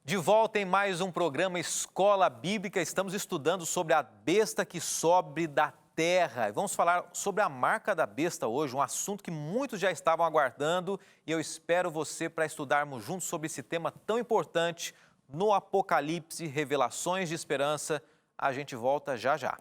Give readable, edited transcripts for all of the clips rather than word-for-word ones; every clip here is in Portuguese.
De volta em mais um programa Escola Bíblica, estamos estudando sobre a besta que sobe da terra. E vamos falar sobre a marca da besta hoje, um assunto que muitos já estavam aguardando e eu espero você para estudarmos juntos sobre esse tema tão importante no Apocalipse, Revelações de Esperança. A gente volta já já.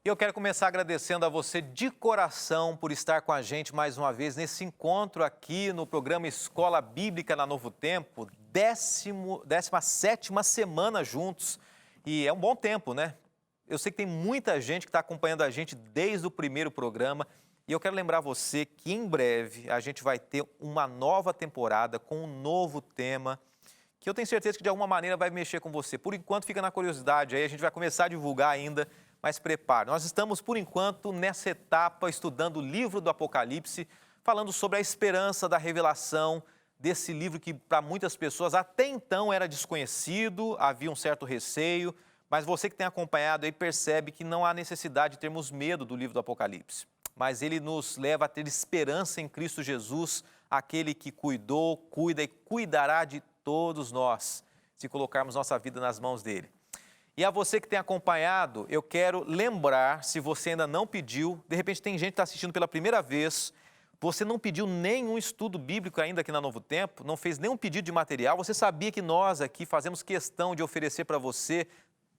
Eu quero começar agradecendo a você de coração por estar com a gente mais uma vez nesse encontro aqui no programa Escola Bíblica na Novo Tempo, 17ª semana juntos. E é um bom tempo, né? Eu sei que tem muita gente que está acompanhando a gente desde o primeiro programa e eu quero lembrar você que em breve a gente vai ter uma nova temporada com um novo tema que eu tenho certeza que de alguma maneira vai mexer com você. Por enquanto fica na curiosidade, aí a gente vai começar a divulgar ainda. Mas prepare, nós estamos, por enquanto, nessa etapa, estudando o livro do Apocalipse, falando sobre a esperança da revelação desse livro que, para muitas pessoas, até então era desconhecido, havia um certo receio, mas você que tem acompanhado aí percebe que não há necessidade de termos medo do livro do Apocalipse. Mas ele nos leva a ter esperança em Cristo Jesus, aquele que cuidou, cuida e cuidará de todos nós, se colocarmos nossa vida nas mãos dele. E a você que tem acompanhado, eu quero lembrar, se você ainda não pediu, de repente tem gente que está assistindo pela primeira vez, você não pediu nenhum estudo bíblico ainda aqui na Novo Tempo, não fez nenhum pedido de material, você sabia que nós aqui fazemos questão de oferecer para você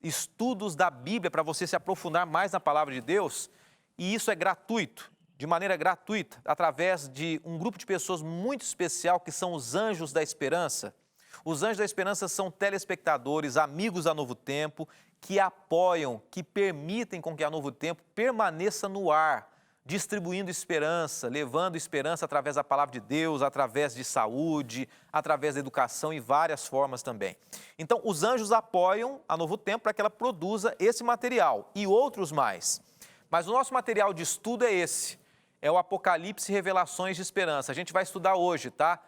estudos da Bíblia, para você se aprofundar mais na Palavra de Deus? E isso é gratuito, de maneira gratuita, através de um grupo de pessoas muito especial, que são os Anjos da Esperança. Os Anjos da Esperança são telespectadores, amigos da Novo Tempo, que apoiam, que permitem com que a Novo Tempo permaneça no ar, distribuindo esperança, levando esperança através da Palavra de Deus, através de saúde, através da educação e várias formas também. Então, os anjos apoiam a Novo Tempo para que ela produza esse material e outros mais. Mas o nosso material de estudo é esse, é o Apocalipse Revelações de Esperança. A gente vai estudar hoje, tá?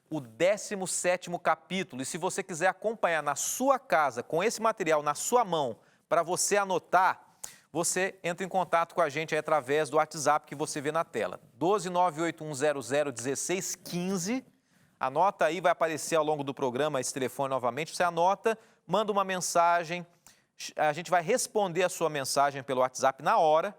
O 17º capítulo, e se você quiser acompanhar na sua casa, com esse material na sua mão, para você anotar, você entra em contato com a gente aí através do WhatsApp que você vê na tela, 12981001615, anota aí, vai aparecer ao longo do programa esse telefone novamente, você anota, manda uma mensagem, a gente vai responder a sua mensagem pelo WhatsApp na hora,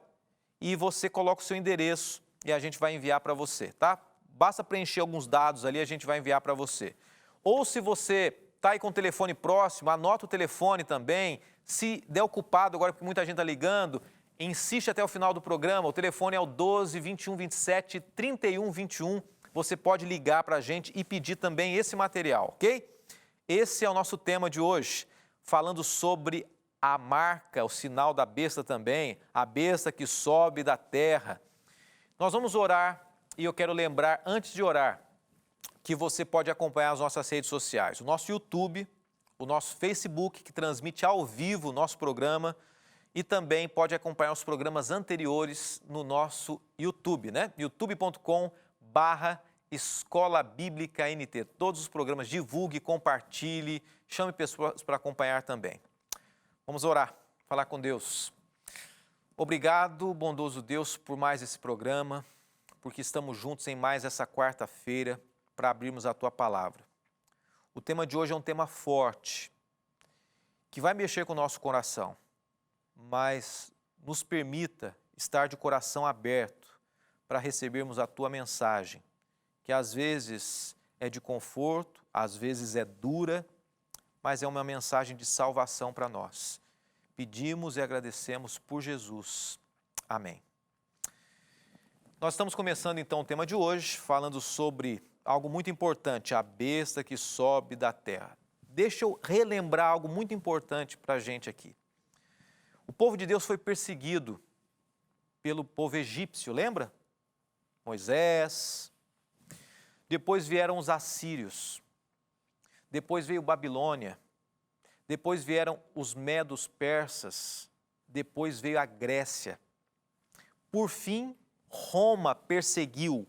e você coloca o seu endereço e a gente vai enviar para você, tá? Basta preencher alguns dados ali, a gente vai enviar para você. Ou se você está aí com o telefone próximo, anota o telefone também. Se der ocupado agora, porque muita gente está ligando, insiste até o final do programa. O telefone é o 12 21 27 31 21. Você pode ligar para a gente e pedir também esse material, ok? Esse é o nosso tema de hoje, falando sobre a marca, o sinal da besta também, a besta que sobe da terra. Nós vamos orar. E eu quero lembrar, antes de orar, que você pode acompanhar as nossas redes sociais. O nosso YouTube, o nosso Facebook, que transmite ao vivo o nosso programa, e também pode acompanhar os programas anteriores no nosso YouTube, né? youtube.com/Escola Bíblica NT. Todos os programas, divulgue, compartilhe, chame pessoas para acompanhar também. Vamos orar, falar com Deus. Obrigado, bondoso Deus, por mais esse programa, porque estamos juntos em mais essa quarta-feira para abrirmos a Tua Palavra. O tema de hoje é um tema forte, que vai mexer com o nosso coração, mas nos permita estar de coração aberto para recebermos a Tua mensagem, que às vezes é de conforto, às vezes é dura, mas é uma mensagem de salvação para nós. Pedimos e agradecemos por Jesus. Amém. Nós estamos começando então o tema de hoje, falando sobre algo muito importante, a besta que sobe da terra. Deixa eu relembrar algo muito importante para a gente aqui. O povo de Deus foi perseguido pelo povo egípcio, lembra? Moisés, depois vieram os assírios, depois veio Babilônia, depois vieram os medos persas, depois veio a Grécia. Por fim, Roma perseguiu,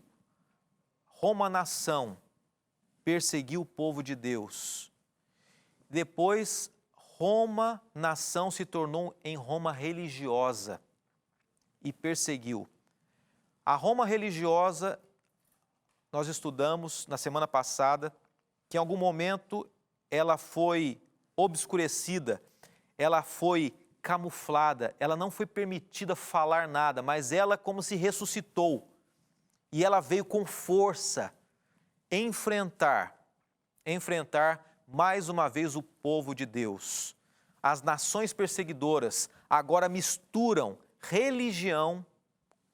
Roma nação, perseguiu o povo de Deus. Depois, Roma nação se tornou em Roma religiosa e perseguiu. A Roma religiosa, nós estudamos na semana passada, que em algum momento ela foi obscurecida, ela foi camuflada, ela não foi permitida falar nada, mas ela como se ressuscitou e ela veio com força enfrentar mais uma vez o povo de Deus. As nações perseguidoras agora misturam religião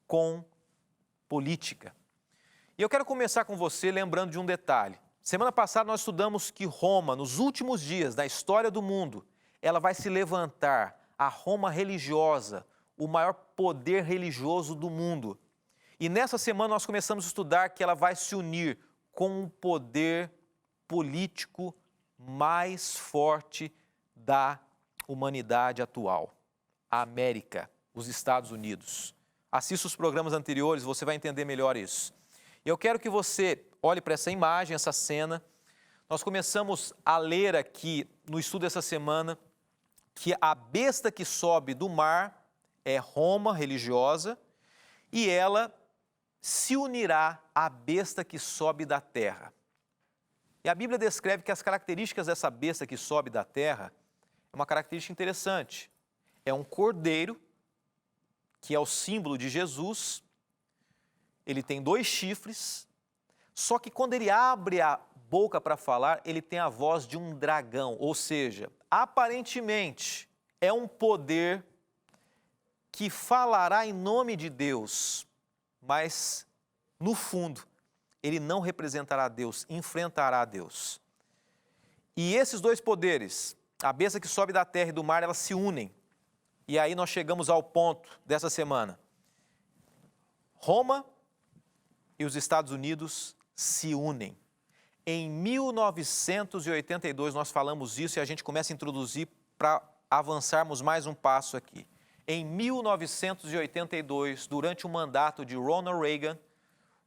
com política. E eu quero começar com você lembrando de um detalhe. Semana passada nós estudamos que Roma, nos últimos dias da história do mundo, ela vai se levantar, a Roma religiosa, o maior poder religioso do mundo. E nessa semana nós começamos a estudar que ela vai se unir com o poder político mais forte da humanidade atual, a América, os Estados Unidos. Assista os programas anteriores, você vai entender melhor isso. Eu quero que você olhe para essa imagem, essa cena. Nós começamos a ler aqui no estudo dessa semana que a besta que sobe do mar é Roma religiosa e ela se unirá à besta que sobe da terra. E a Bíblia descreve que as características dessa besta que sobe da terra é uma característica interessante. É um cordeiro, que é o símbolo de Jesus. Ele tem 2 chifres, só que quando ele abre a boca para falar, ele tem a voz de um dragão, ou seja, aparentemente é um poder que falará em nome de Deus, mas no fundo ele não representará Deus, enfrentará Deus. E esses 2 poderes, a besta que sobe da terra e do mar, elas se unem. E aí nós chegamos ao ponto dessa semana. Roma e os Estados Unidos se unem. Em 1982 nós falamos isso e a gente começa a introduzir para avançarmos mais um passo aqui. Em 1982, durante o mandato de Ronald Reagan,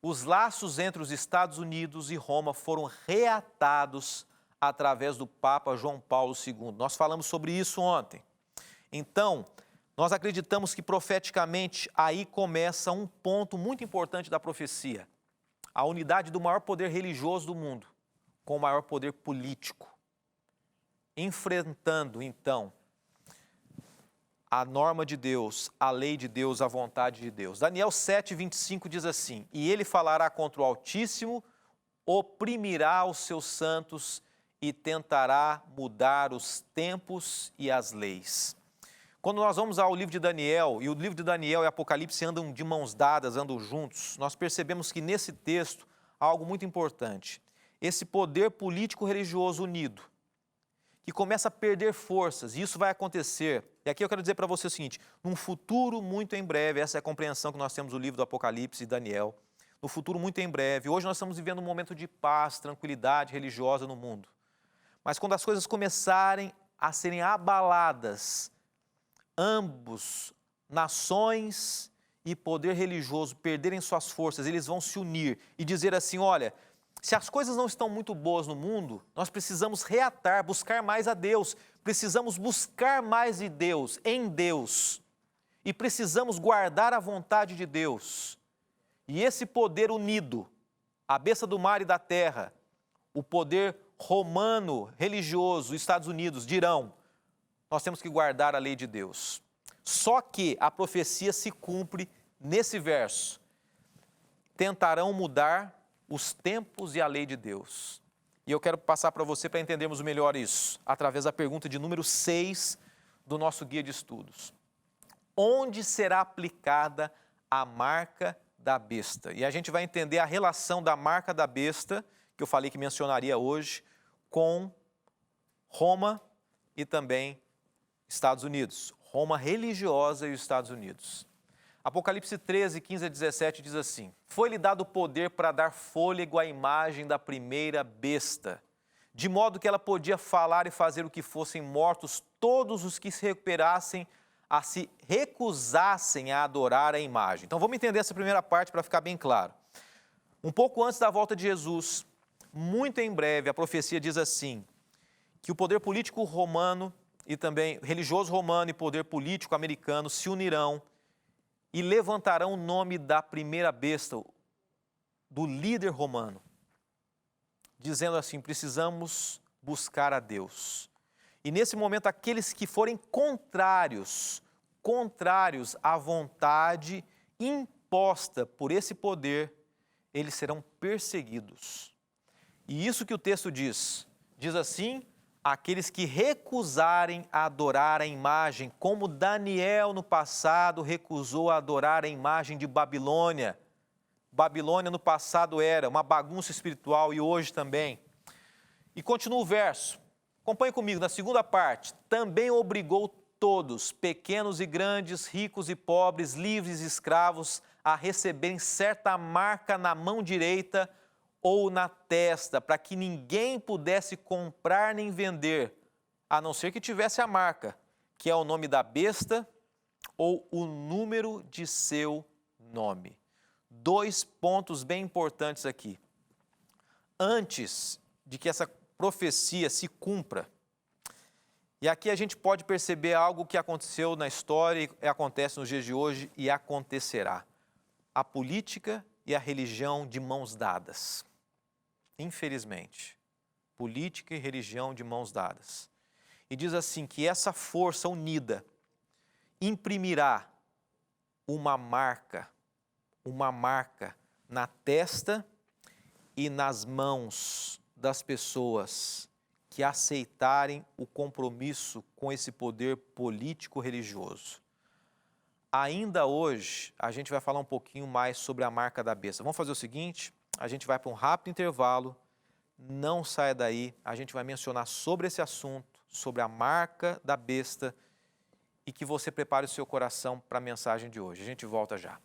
os laços entre os Estados Unidos e Roma foram reatados através do Papa João Paulo II. Nós falamos sobre isso ontem. Então, nós acreditamos que profeticamente aí começa um ponto muito importante da profecia. A unidade do maior poder religioso do mundo com o maior poder político. Enfrentando, então, a norma de Deus, a lei de Deus, a vontade de Deus. Daniel 7:25 diz assim: e ele falará contra o Altíssimo, oprimirá os seus santos e tentará mudar os tempos e as leis. Quando nós vamos ao livro de Daniel, e o livro de Daniel e Apocalipse andam de mãos dadas, andam juntos, nós percebemos que nesse texto há algo muito importante. Esse poder político-religioso unido, que começa a perder forças, e isso vai acontecer. E aqui eu quero dizer para você o seguinte: num futuro muito em breve, essa é a compreensão que nós temos do livro do Apocalipse e Daniel, no futuro muito em breve, hoje nós estamos vivendo um momento de paz, tranquilidade religiosa no mundo. Mas quando as coisas começarem a serem abaladas, ambos, nações e poder religioso, perderem suas forças, eles vão se unir e dizer assim: olha, se as coisas não estão muito boas no mundo, nós precisamos reatar, buscar mais a Deus, precisamos buscar mais de Deus, em Deus, e precisamos guardar a vontade de Deus. E esse poder unido, a besta do mar e da terra, o poder romano, religioso, Estados Unidos, dirão: nós temos que guardar a lei de Deus. Só que a profecia se cumpre nesse verso. Tentarão mudar os tempos e a lei de Deus. E eu quero passar para você para entendermos melhor isso, através da pergunta de número 6 do nosso guia de estudos. Onde será aplicada a marca da besta? E a gente vai entender a relação da marca da besta, que eu falei que mencionaria hoje, com Roma e também Estados Unidos. Roma religiosa e os Estados Unidos. Apocalipse 13, 15 a 17 diz assim: Foi-lhe dado poder para dar fôlego à imagem da primeira besta, de modo que ela podia falar e fazer o que fossem mortos todos os que se recusassem a adorar a imagem. Então vamos entender essa primeira parte para ficar bem claro. Um pouco antes da volta de Jesus, muito em breve, a profecia diz assim, que o poder político romano e também religioso romano e poder político americano se unirão e levantarão o nome da primeira besta, do líder romano, dizendo assim: precisamos buscar a Deus. E nesse momento, aqueles que forem contrários à vontade imposta por esse poder, eles serão perseguidos. E isso que o texto diz assim: aqueles que recusarem a adorar a imagem, como Daniel no passado recusou a adorar a imagem de Babilônia. Babilônia no passado era uma bagunça espiritual e hoje também. E continua o verso, acompanhe comigo, na segunda parte: também obrigou todos, pequenos e grandes, ricos e pobres, livres e escravos, a receberem certa marca na mão direita ou na testa, para que ninguém pudesse comprar nem vender, a não ser que tivesse a marca, que é o nome da besta ou o número de seu nome. 2 pontos bem importantes aqui. Antes de que essa profecia se cumpra, e aqui a gente pode perceber algo que aconteceu na história e acontece nos dias de hoje e acontecerá. A política e a religião de mãos dadas. Infelizmente, política e religião de mãos dadas. E diz assim que essa força unida imprimirá uma marca na testa e nas mãos das pessoas que aceitarem o compromisso com esse poder político-religioso. Ainda hoje, a gente vai falar um pouquinho mais sobre a marca da besta. Vamos fazer o seguinte, a gente vai para um rápido intervalo, não saia daí, a gente vai mencionar sobre esse assunto, sobre a marca da besta, e que você prepare o seu coração para a mensagem de hoje. A gente volta já.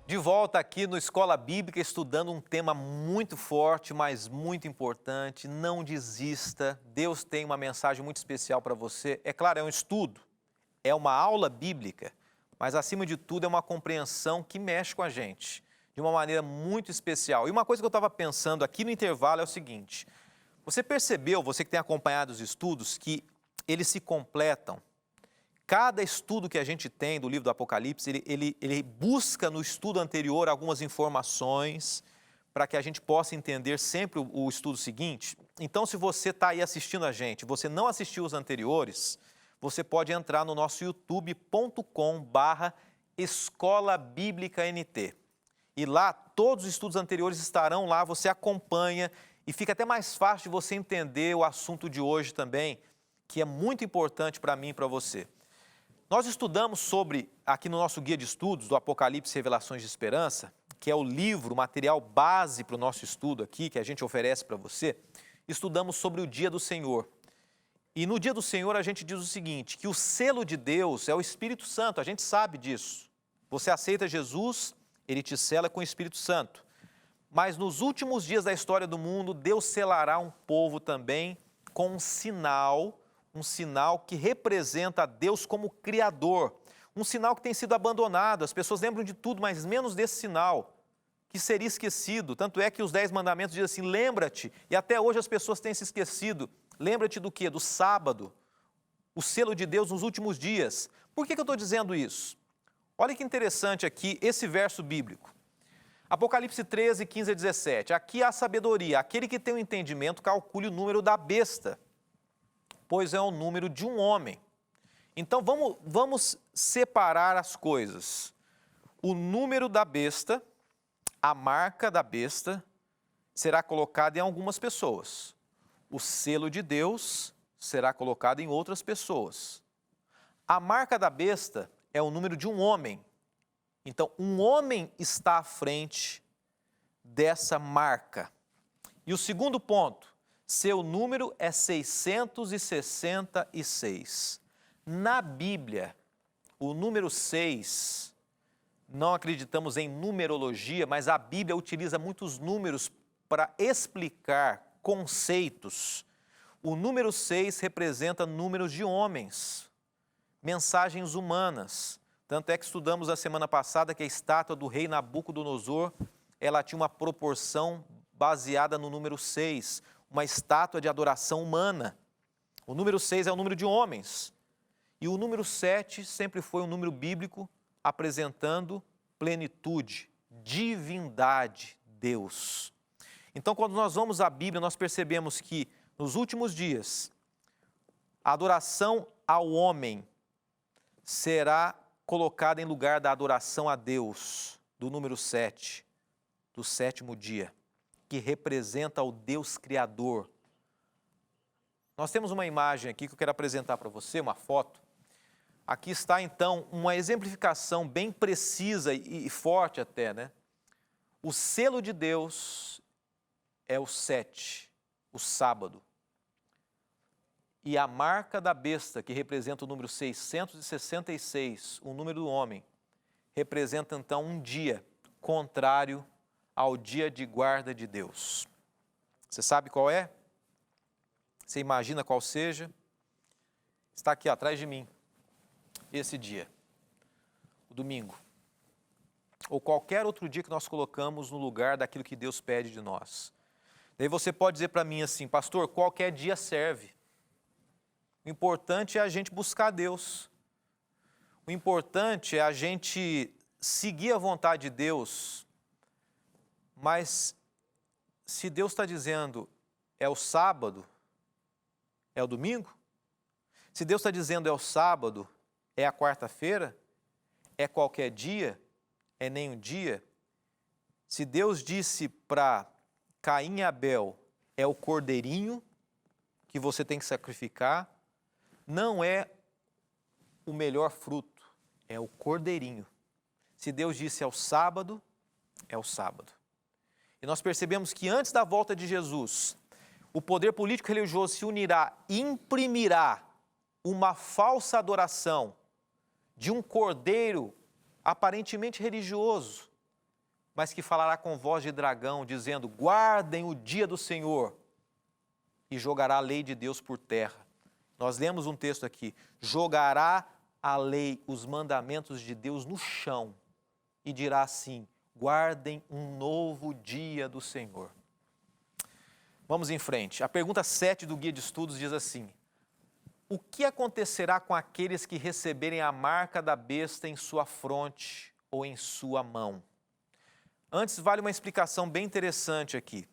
De volta aqui no Escola Bíblica, estudando um tema muito forte, mas muito importante. Não desista, Deus tem uma mensagem muito especial para você. É claro, é um estudo, é uma aula bíblica, mas acima de tudo é uma compreensão que mexe com a gente, de uma maneira muito especial. E uma coisa que eu estava pensando aqui no intervalo é o seguinte: você percebeu, você que tem acompanhado os estudos, que eles se completam? Cada estudo que a gente tem do livro do Apocalipse, ele busca no estudo anterior algumas informações para que a gente possa entender sempre o estudo seguinte. Então, se você está aí assistindo a gente, você não assistiu os anteriores, você pode entrar no nosso youtube.com/Escola Bíblica NT. E lá, todos os estudos anteriores estarão lá, você acompanha e fica até mais fácil de você entender o assunto de hoje também, que é muito importante para mim e para você. Nós estudamos sobre, aqui no nosso guia de estudos do Apocalipse Revelações de Esperança, que é o livro, o material base para o nosso estudo aqui, que a gente oferece para você, estudamos sobre o dia do Senhor. E no dia do Senhor a gente diz o seguinte, que o selo de Deus é o Espírito Santo, a gente sabe disso. Você aceita Jesus, Ele te sela com o Espírito Santo. Mas nos últimos dias da história do mundo, Deus selará um povo também com um sinal que representa a Deus como Criador, um sinal que tem sido abandonado. As pessoas lembram de tudo, mas menos desse sinal, que seria esquecido. Tanto é que os 10 mandamentos dizem assim, lembra-te, e até hoje as pessoas têm se esquecido. Lembra-te do quê? Do sábado, o selo de Deus nos últimos dias. Por que eu estou dizendo isso? Olha que interessante aqui esse verso bíblico. Apocalipse 13, 15 a 17. Aqui há sabedoria. Aquele que tem o entendimento, calcule o número da besta, pois é o número de um homem. Então vamos separar as coisas. O número da besta, a marca da besta, será colocada em algumas pessoas. O selo de Deus será colocado em outras pessoas. A marca da besta é o número de um homem. Então, um homem está à frente dessa marca. E o segundo ponto, seu número é 666. Na Bíblia, o número 6, não acreditamos em numerologia, mas a Bíblia utiliza muitos números para explicar conceitos. O número 6 representa números de homens, mensagens humanas. Tanto é que estudamos a semana passada que a estátua do rei Nabucodonosor, ela tinha uma proporção baseada no número 6, uma estátua de adoração humana. O número 6 é o número de homens. E o número 7 sempre foi um número bíblico apresentando plenitude, divindade, Deus. Então, quando nós vamos à Bíblia, nós percebemos que nos últimos dias, a adoração ao homem será colocada em lugar da adoração a Deus, do número 7, do sétimo dia, que representa o Deus Criador. Nós temos uma imagem aqui que eu quero apresentar para você, uma foto. Aqui está, então, uma exemplificação bem precisa e forte até, né? O selo de Deus é o 7, o sábado. E a marca da besta, que representa o número 666, o número do homem, representa, então, um dia contrário ao dia de guarda de Deus. Você sabe qual é? Você imagina qual seja? Está aqui atrás de mim, esse dia, o domingo, ou qualquer outro dia que nós colocamos no lugar daquilo que Deus pede de nós. Daí você pode dizer para mim assim, pastor, qualquer dia serve. O importante é a gente buscar Deus. O importante é a gente seguir a vontade de Deus. Mas se Deus está dizendo é o sábado, é o domingo? Se Deus está dizendo é o sábado, é a quarta-feira? É qualquer dia? É nenhum dia? Se Deus disse para Caim e Abel, é o cordeirinho que você tem que sacrificar, não é o melhor fruto, é o cordeirinho. Se Deus disse é o sábado, é o sábado. E nós percebemos que antes da volta de Jesus, o poder político religioso se unirá e imprimirá uma falsa adoração de um cordeiro aparentemente religioso, mas que falará com voz de dragão, dizendo, guardem o dia do Senhor, e jogará a lei de Deus por terra. Nós lemos um texto aqui, jogará a lei, os mandamentos de Deus no chão, e dirá assim, guardem um novo dia do Senhor. Vamos em frente. A pergunta 7 do Guia de Estudos diz assim, o que acontecerá com aqueles que receberem a marca da besta em sua fronte ou em sua mão? Antes, vale uma explicação bem interessante aqui.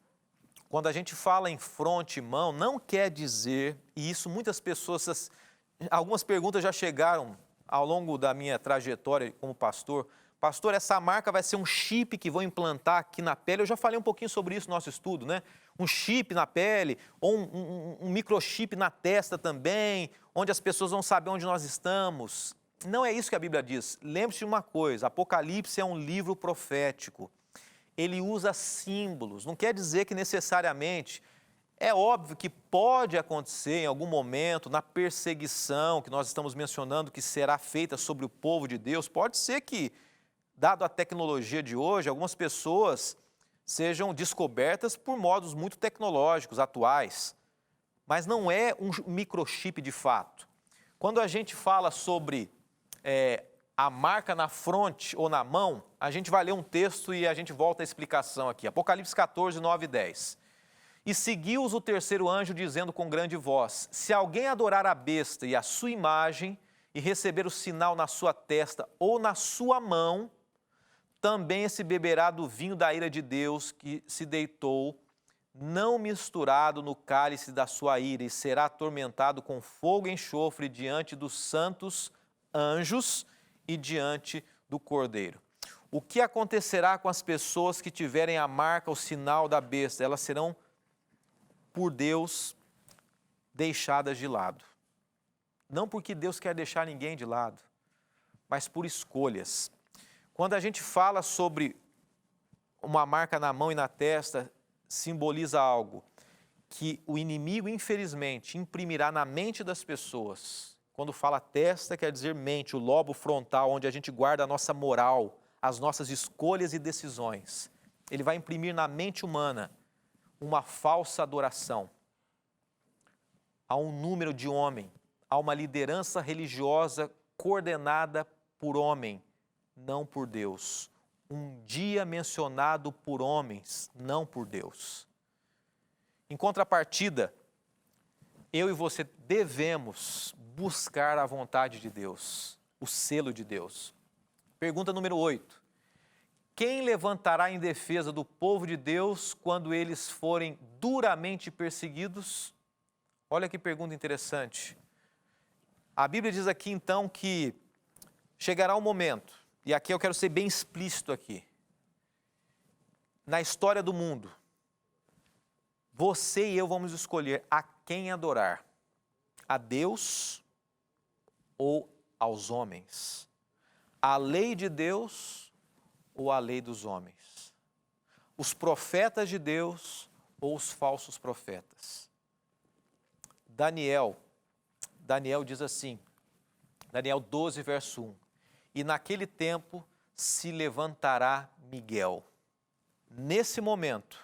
Quando a gente fala em fronte e mão, não quer dizer, e isso muitas pessoas, algumas perguntas já chegaram ao longo da minha trajetória como pastor. Pastor, essa marca vai ser um chip que vou implantar aqui na pele. Eu já falei um pouquinho sobre isso no nosso estudo, né? Um chip na pele, ou um microchip na testa também, onde as pessoas vão saber onde nós estamos. Não é isso que a Bíblia diz. Lembre-se de uma coisa, Apocalipse é um livro profético. Ele usa símbolos, não quer dizer que necessariamente, é óbvio que pode acontecer em algum momento, na perseguição que nós estamos mencionando, que será feita sobre o povo de Deus, pode ser que, dado a tecnologia de hoje, algumas pessoas sejam descobertas por modos muito tecnológicos, atuais, mas não é um microchip de fato. Quando a gente fala sobre a marca na fronte ou na mão, a gente vai ler um texto e a gente volta à explicação aqui. Apocalipse 14, 9 e 10. E seguiu-os o terceiro anjo, dizendo com grande voz, se alguém adorar a besta e a sua imagem, e receber o sinal na sua testa ou na sua mão, também se beberá do vinho da ira de Deus, que se deitou, não misturado no cálice da sua ira, e será atormentado com fogo e enxofre diante dos santos anjos e diante do Cordeiro. O que acontecerá com as pessoas que tiverem a marca, o sinal da besta? Elas serão, por Deus, deixadas de lado. Não porque Deus quer deixar ninguém de lado, mas por escolhas. Quando a gente fala sobre uma marca na mão e na testa, simboliza algo que o inimigo, infelizmente, imprimirá na mente das pessoas. Quando fala testa, quer dizer mente, o lobo frontal, onde a gente guarda a nossa moral, as nossas escolhas e decisões. Ele vai imprimir na mente humana uma falsa adoração a um número de homem, a uma liderança religiosa coordenada por homem, não por Deus. Um dia mencionado por homens, não por Deus. Em contrapartida, eu e você devemos buscar a vontade de Deus, o selo de Deus. Pergunta número 8. Quem levantará em defesa do povo de Deus quando eles forem duramente perseguidos? Olha que pergunta interessante. A Bíblia diz aqui então que chegará um momento, e aqui eu quero ser bem explícito aqui, na história do mundo, você e eu vamos escolher a quem adorar, a Deus ou aos homens, a lei de Deus ou a lei dos homens, os profetas de Deus ou os falsos profetas. Daniel diz assim, Daniel 12, verso 1, e naquele tempo se levantará Miguel. Nesse momento,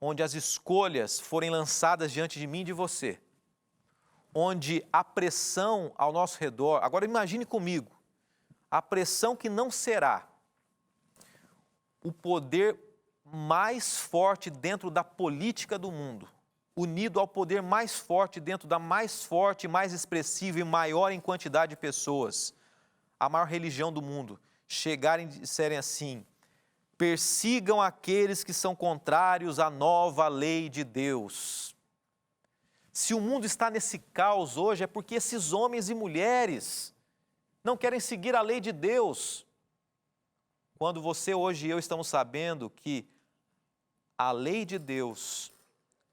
onde as escolhas forem lançadas diante de mim e de você, onde a pressão ao nosso redor, agora imagine comigo, a pressão que não será o poder mais forte dentro da política do mundo, unido ao poder mais forte dentro da mais forte, mais expressiva e maior em quantidade de pessoas, a maior religião do mundo, chegarem e disserem assim, persigam aqueles que são contrários à nova lei de Deus. Se o mundo está nesse caos hoje, é porque esses homens e mulheres não querem seguir a lei de Deus. Quando você hoje e eu estamos sabendo que a lei de Deus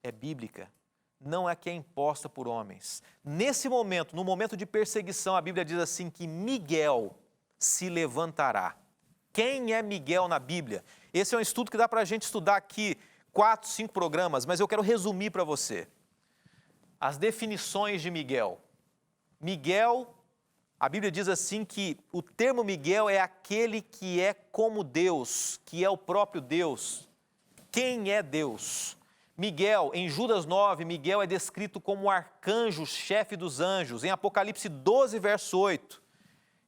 é bíblica, não é que é imposta por homens. Nesse momento, no momento de perseguição, a Bíblia diz assim que Miguel se levantará. Quem é Miguel na Bíblia? Esse é um estudo que dá para a gente estudar aqui 4, 5 programas, mas eu quero resumir para você. As definições de Miguel. Miguel, a Bíblia diz assim que o termo Miguel é aquele que é como Deus, que é o próprio Deus. Quem é Deus? Miguel, em Judas 9, Miguel é descrito como o arcanjo, chefe dos anjos. Em Apocalipse 12, verso 8,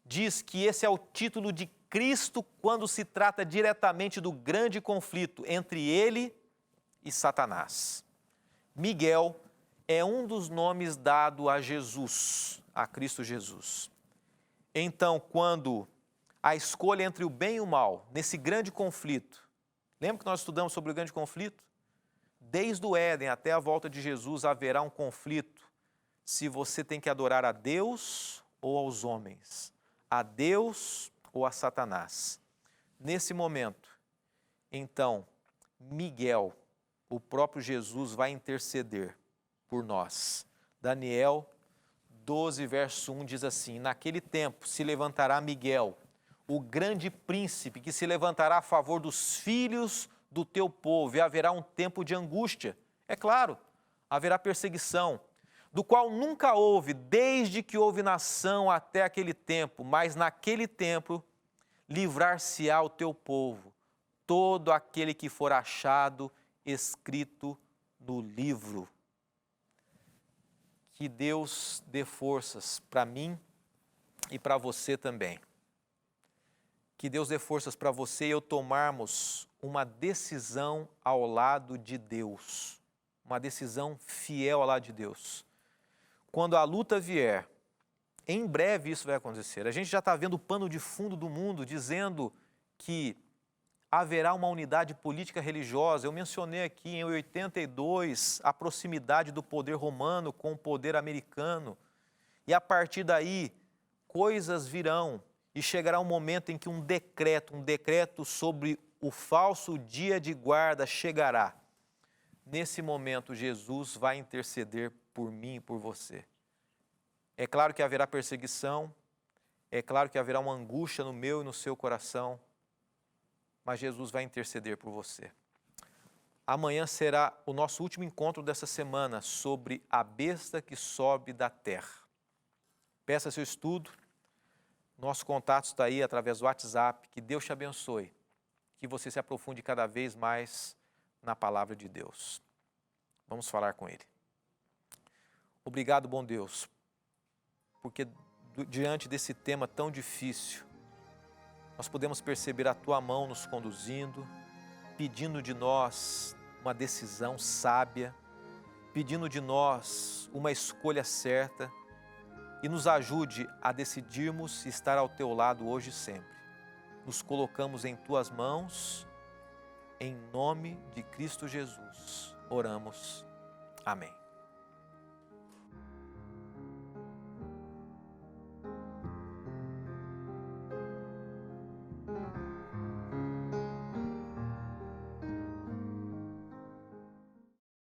diz que esse é o título de Cristo quando se trata diretamente do grande conflito entre ele e Satanás. Miguel é um dos nomes dado a Jesus, a Cristo Jesus. Então, quando a escolha entre o bem e o mal, nesse grande conflito, lembra que nós estudamos sobre o grande conflito? Desde o Éden até a volta de Jesus haverá um conflito se você tem que adorar a Deus ou aos homens, a Deus ou a Satanás. Nesse momento, então, Miguel, o próprio Jesus, vai interceder por nós. Daniel 12, verso 1 diz assim, naquele tempo se levantará Miguel, o grande príncipe que se levantará a favor dos filhos do teu povo, e haverá um tempo de angústia. É claro, haverá perseguição, do qual nunca houve, desde que houve nação até aquele tempo, mas naquele tempo livrar-se-á o teu povo, todo aquele que for achado escrito no livro. Que Deus dê forças para mim e para você também. Que Deus dê forças para você e eu tomarmos uma decisão ao lado de Deus, uma decisão fiel ao lado de Deus. Quando a luta vier, em breve isso vai acontecer. A gente já está vendo o pano de fundo do mundo dizendo que haverá uma unidade política religiosa. Eu mencionei aqui em 82 a proximidade do poder romano com o poder americano. E a partir daí, coisas virão e chegará um momento em que um decreto sobre o falso dia de guarda chegará. Nesse momento, Jesus vai interceder por mim e por você. É claro que haverá perseguição, é claro que haverá uma angústia no meu e no seu coração, mas Jesus vai interceder por você. Amanhã será o nosso último encontro dessa semana sobre a besta que sobe da terra. Peça seu estudo. Nosso contato está aí através do WhatsApp. Que Deus te abençoe. Que você se aprofunde cada vez mais na palavra de Deus. Vamos falar com Ele. Obrigado, bom Deus, porque diante desse tema tão difícil, nós podemos perceber a Tua mão nos conduzindo, pedindo de nós uma decisão sábia, pedindo de nós uma escolha certa e nos ajude a decidirmos estar ao Teu lado hoje e sempre. Nos colocamos em Tuas mãos, em nome de Cristo Jesus. Oramos. Amém.